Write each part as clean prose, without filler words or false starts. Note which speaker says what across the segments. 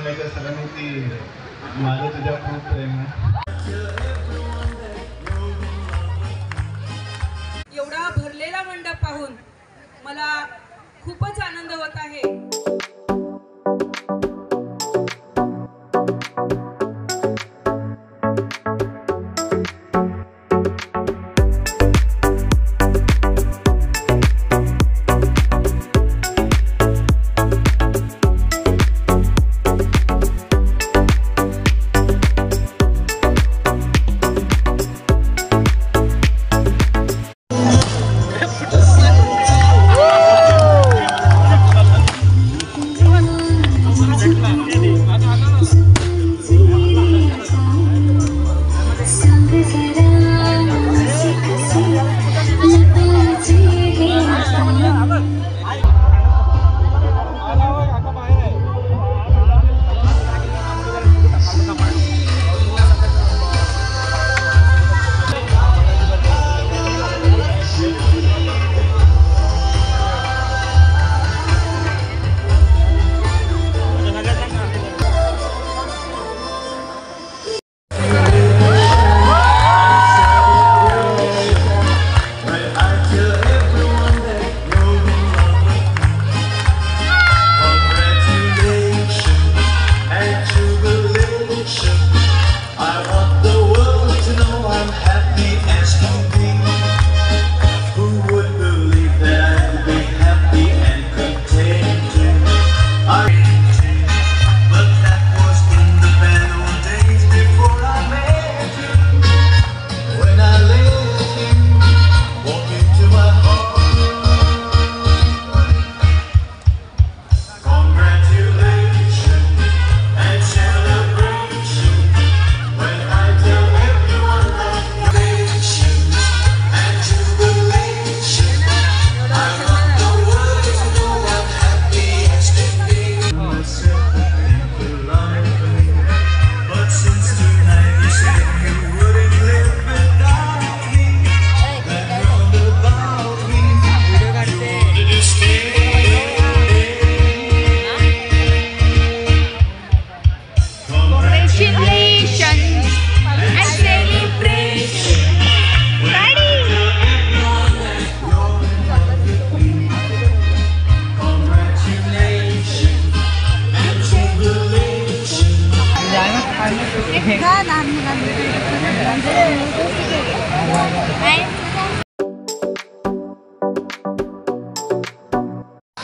Speaker 1: सांगायचं सगळ्यांनी की माझं तुझ्या खूप प्रेम आहे.
Speaker 2: एवढा भरलेला मंडप पाहून मला खूपच आनंद होत आहे.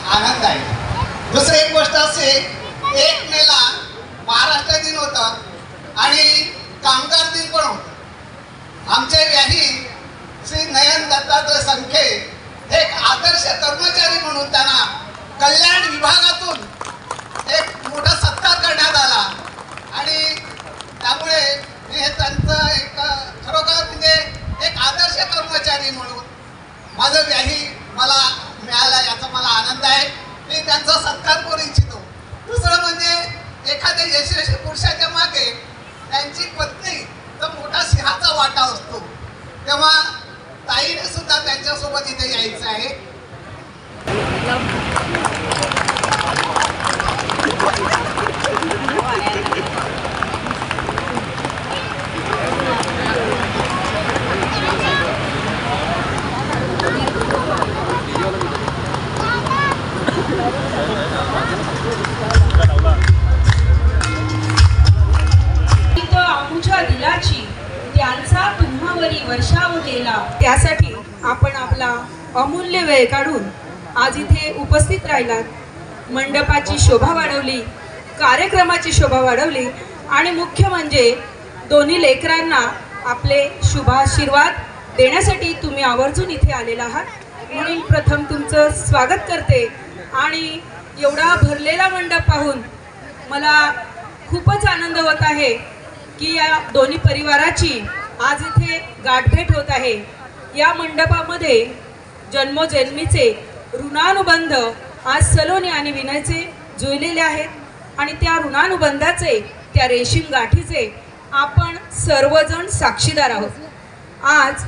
Speaker 3: आनंद आहे. दुसरी एक गोष्ट असे 1 मेला महाराष्ट्र दिन होता आणि कामगार दिन पण होता. आमचे व्याही श्री नयन दत्तात्रय संखे एक आदर्श कर्मचारी म्हणून त्यांना कल्याण विभागातून एक मोठा सत्कार करण्यात आला आणि त्यामुळे हे त्यांचं एक खरोखर म्हणजे एक आदर्श कर्मचारी म्हणून माझं व्याही मला मिळाला याचा मला आनंद आहे. मी त्यांचा सत्कार करू इच्छितो. दुसरं म्हणजे एखाद्या यशस्वी पुरुषाच्या मागे त्यांची पत्नीचा मोठा सिंहाचा वाटा असतो. तेव्हा ताईने सुद्धा त्यांच्यासोबत इथे यायचं आहे.
Speaker 2: त्यांचा तुम्हावरी वर्षाव केला त्यासाठी आपण आपला अमूल्य वेळ काढून आज इथे उपस्थित राहिलात. मंडपाची शोभा वाढवली, कार्यक्रमाची शोभा वाढवली आणि मुख्य म्हणजे दोन्ही लेकरांना आपले शुभाशीर्वाद देण्यासाठी तुम्ही आवर्जून इथे आलेला आहात. म्हणून प्रथम तुमचं स्वागत करते आणि एवढा भरलेला मंडप पाहून मला खूपच आनंद होत आहे की या दोन्ही परिवाराची आज इथे गाठभेट होत आहे. या मंडपामध्ये जन्मोजन्मीचे ऋणानुबंध आज सलोनी आणि विनयचे जुळलेले आहेत आणि त्या ऋणानुबंधाचे, त्या रेशीम गाठीचे आपण सर्वजण साक्षीदार आहोत. आज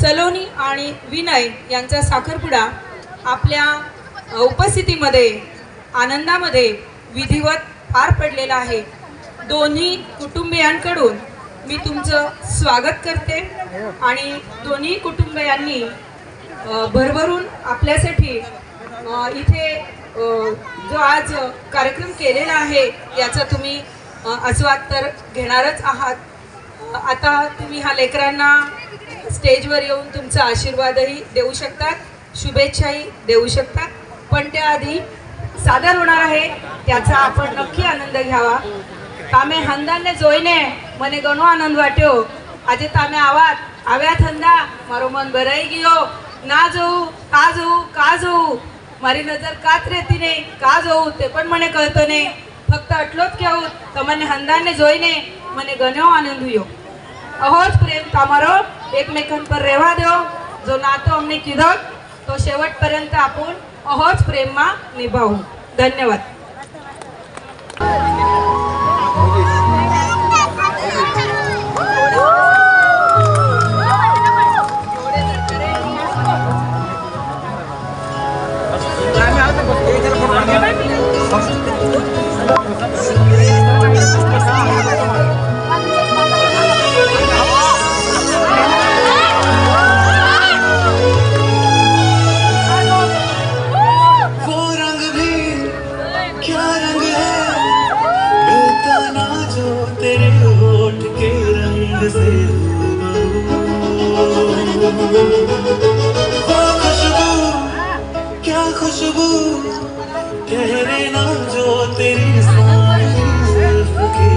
Speaker 2: सलोनी आणि विनय यांचा साखरपुडा आपल्या उपस्थितीमध्ये आनंदामध्ये विधिवत पार पडलेला आहे. दोन्ही कुटुंबियांकडून मी तुमचं स्वागत करते आणि दोन्ही कुटुंबियांनी भरभरून आपल्यासाठी इथे जो आज कार्यक्रम केलेला आहे याचा तुम्ही आस्वाद तर घेणारच आहात. आता तुम्ही ह्या लेकरांना स्टेजवर येऊन तुमचा आशीर्वादही देऊ शकतात, शुभेच्छाही देऊ शकतात. पण त्याआधी सादर होणार आहे त्याचा आपण नक्की आनंद घ्यावा. तामे हंदाने जोईने મને ઘણો આનંદ વાટ્યો. આજે તમે આવ્યા હંદા મારો મન ભરાઈ ગયો. ના જોઉં કા જોઉં મારી નજર કાત રહેતી નહીં, કા જોઉં તે પણ મને કહેતો નહીં. ફક્ત આટલો જ કહેવું, તમને હંદાને જોઈને મને ઘણો આનંદ થયો. અહો જ પ્રેમ તમારો એકમેકન પર રહેવા દો. જો નાતો અમને કીધો તો शेवटपर्यंत आपण अहोच प्रेमમાં નિભાવું. ધન્યવાદ.
Speaker 4: खुशबू ठहरे ना जो तेरी सारी जुल्फ के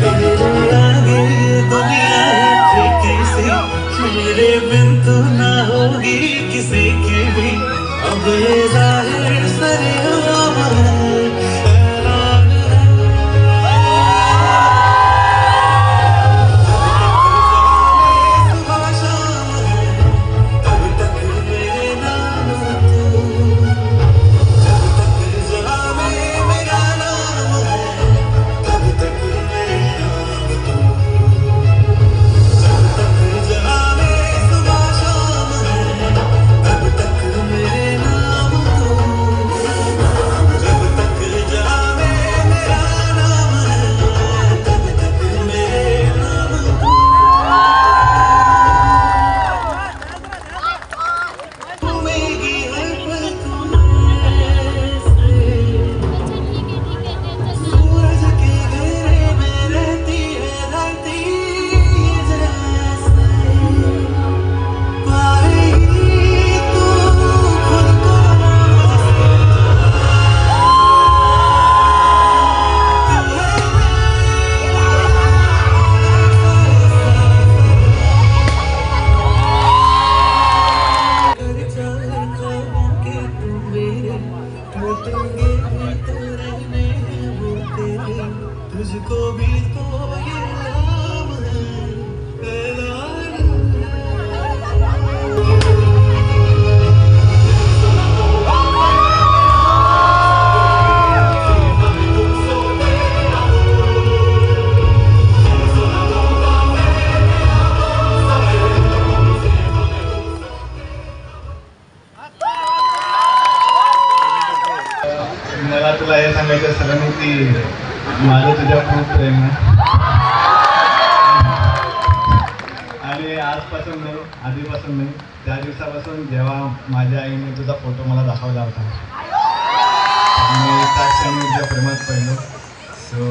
Speaker 4: तेरे आगे दुनिया है किसी, मेरे बिन तू ना होगी किसी की भी. अब ये जाहिर सरेआम है, तुझको भी तो ये नाम है ऐलान.
Speaker 1: मला तुला हे सांगायचं सगळ्यांनी की माझं तुझ्या खूप प्रेम आहे आणि आजपासून नाही, आधीपासून नाही, त्या दिवसापासून जेव्हा माझ्या आईने तुझा फोटो मला दाखवला होता मी त्या क्षणी तुझ्या प्रेमात पडलो. So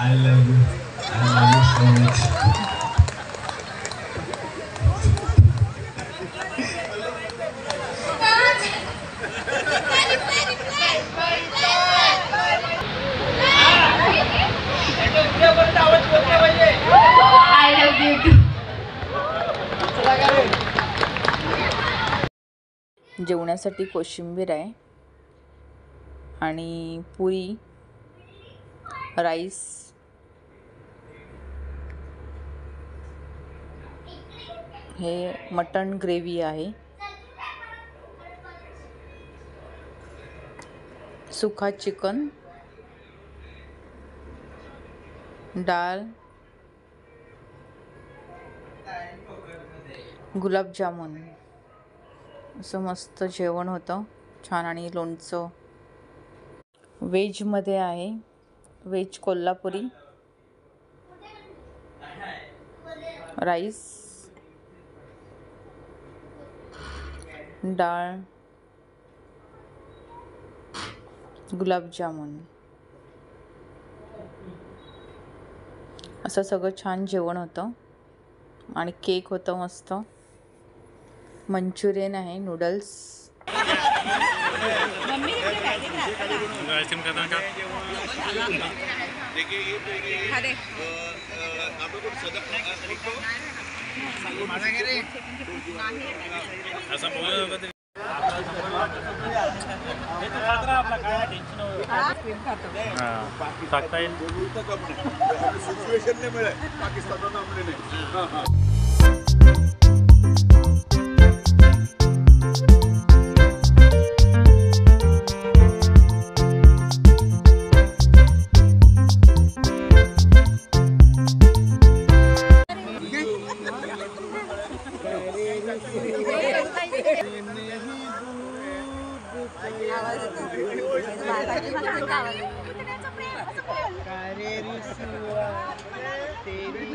Speaker 1: I love you so much.
Speaker 5: जेवणासाठी कोशिंबीर आहे आणि पुरी, राईस, हे मटण ग्रेव्ही आहे, सुखा चिकन, डाळ, गुलाबजामुन, असं मस्त जेवण होतं. छान आणि लोणचं. व्हेजमध्ये आहे व्हेज कोल्हापुरी, राईस, डाळ, गुलाबजामुन, असं सगळं छान जेवण होतं. आणि केक होतं मस्त. मंचुरियन आहे, नूडल्स.
Speaker 6: टाकता येईल.
Speaker 7: तेरी